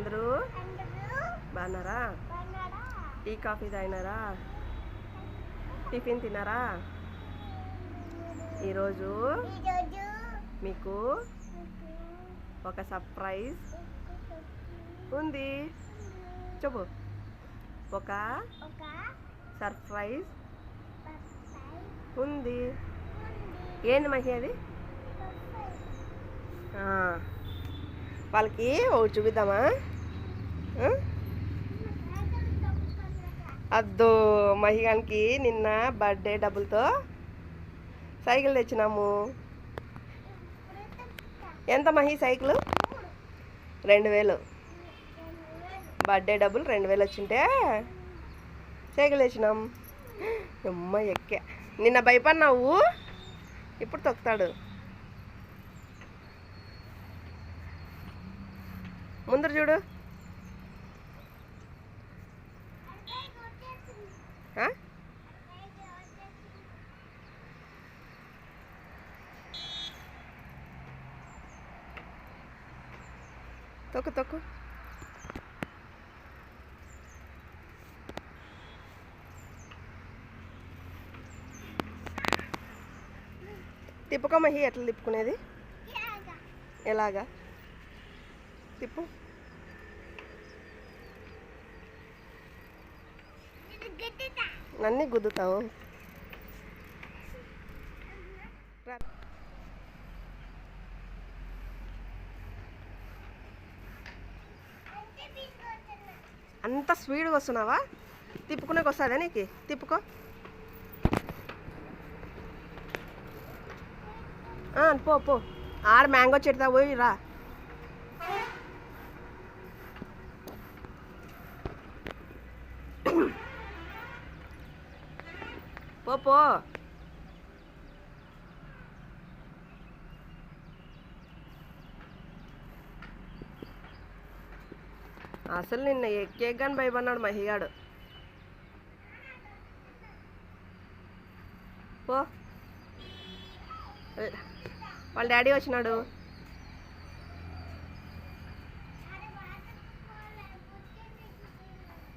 అందరూ బాగున్నారా? Tea coffee తాగినారా? Tiffin తిన్నారా? ఈరోజు మీకు ఒక సర్ప్రైజ్ ఉంది. చెప్పు. ఒక సర్ప్రైజ్ ఉంది. ఏంది మహి అది? వాళ్ళకి ఒకటి చూపిద్దామా? అద్దు మహిగానికి నిన్న బర్త్డే డబ్బులతో సైకిల్ తెచ్చినాము. ఎంత మహి సైకిల్? 2000. బర్త్డే డబ్బులు 2000 వచ్చింటే సైకిల్ తెచ్చినాం. అమ్మ ఎక్కా. నిన్న భయపడినావు, ఇప్పుడు తొక్కుతాడు. ముందర చూడు. తొక్కు తొక్కు. తిప్పుకో మహి. ఎట్లా తిప్పుకునేది? ఎలాగా తిప్పు. నన్ను గుద్దుతావు. అంత స్పీడ్గా వస్తున్నావా? తిప్పుకునేకి వస్తుందా నీకు? తిప్పుకో. పో పో. ఆడ మ్యాంగో చెట్టు పోయి రా. పో పో. అసలు నిన్న ఎక్కేగాని భయపడినాడు మహిగాడు. పో. వాళ్ళ డాడీ వచ్చినాడు.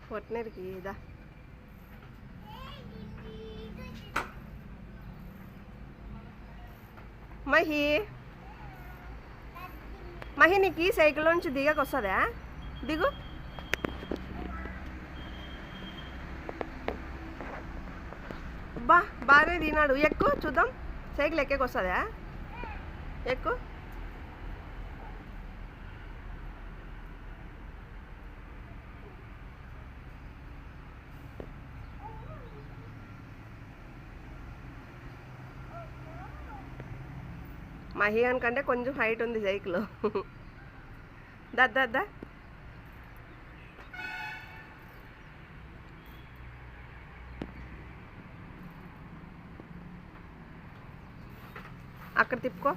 పొట్టినరికి ఇదా. మహి మహి నీకు సైకిల్ నుంచి దిగక వస్తుందా? దిగు. బాగానే తిన్నాడు. ఎక్కు చూద్దాం. సైకిల్ ఎక్కేకి వస్తుందా? ఎక్కు. మహియాన్ కంటే కొంచెం హైట్ ఉంది సైకిల్. దద్దా అక్కడ తిప్పుకో.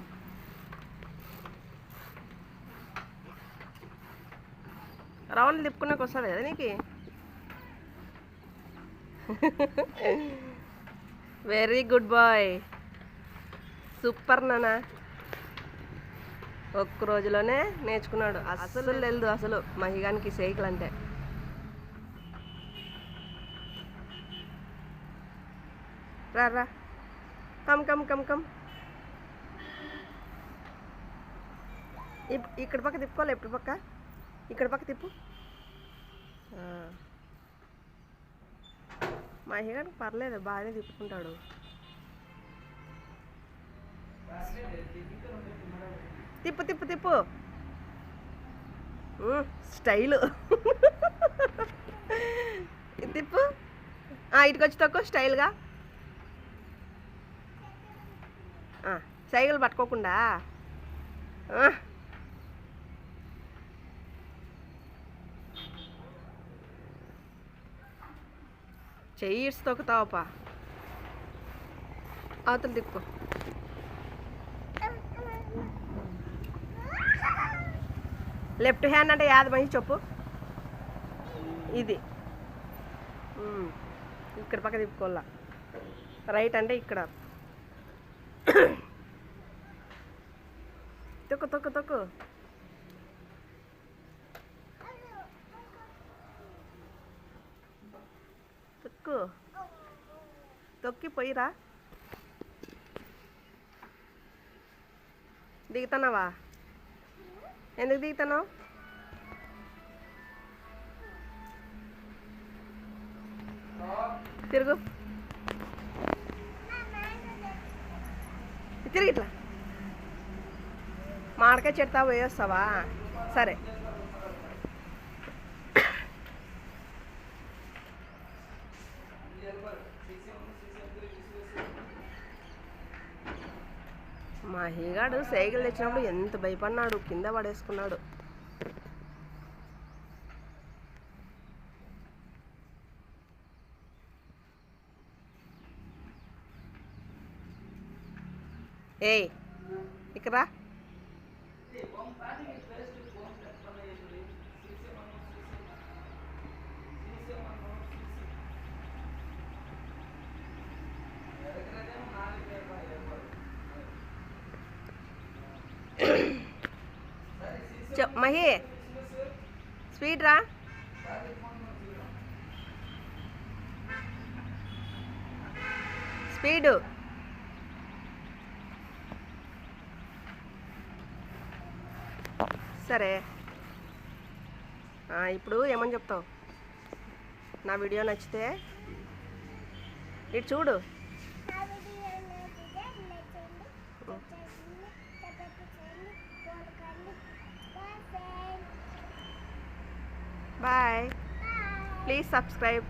రౌండ్ తిప్పుకున్నాక వస్తుంది కదా నీకు. Very good bye. సూపర్ నాన్న. ఒక్క రోజులోనే నేర్చుకున్నాడు. అసలు లేదు అసలు మహిగానికి సైకిల్ అంటే. రా. Come come come come. ఇక్కడ పక్క తిప్పుకోవాలి. ఎప్పుడు పక్క? ఇక్కడ పక్క తిప్పు. మహిగానికి పర్లేదు, బాగానే తిప్పుకుంటాడు. తిప్పు తిప్పు తిప్పు. స్టైలు. తిప్పు. ఇటుకు వచ్చి తక్కువ స్టైల్గా. సైకిల్ పట్టుకోకుండా. చెయ్యి ఇడ్చి తొక్కుతావప్పా. అవతల తిప్పుకో. లెఫ్ట్ హ్యాండ్ అంటే యాద మహి చెప్పు. ఇది ఇక్కడ పక్క తిప్పుకోవాలా. రైట్ అంటే ఇక్కడ. తొక్కు తొక్కు తొక్కు. ఎక్కు తొక్కి పోయిరా. దిగుతున్నావా? ఎందుకు దిగుతున్నావు? తిరుగు, తిరిగి ఇట్లా. మామిడికాయ చెట్టు పోయేస్తావా? సరే. మా హీగాడు సైకిల్ తెచ్చినప్పుడు ఎంత భయపడినాడు, కింద పడేసుకున్నాడు. ఏయ్ ఇక్కరా. మహి స్పీడ్ రా. స్పీడు. సరే, ఇప్పుడు ఏమని చెప్తావు? నా వీడియో నచ్చితే ఇటు చూడు. Bye. Please subscribe.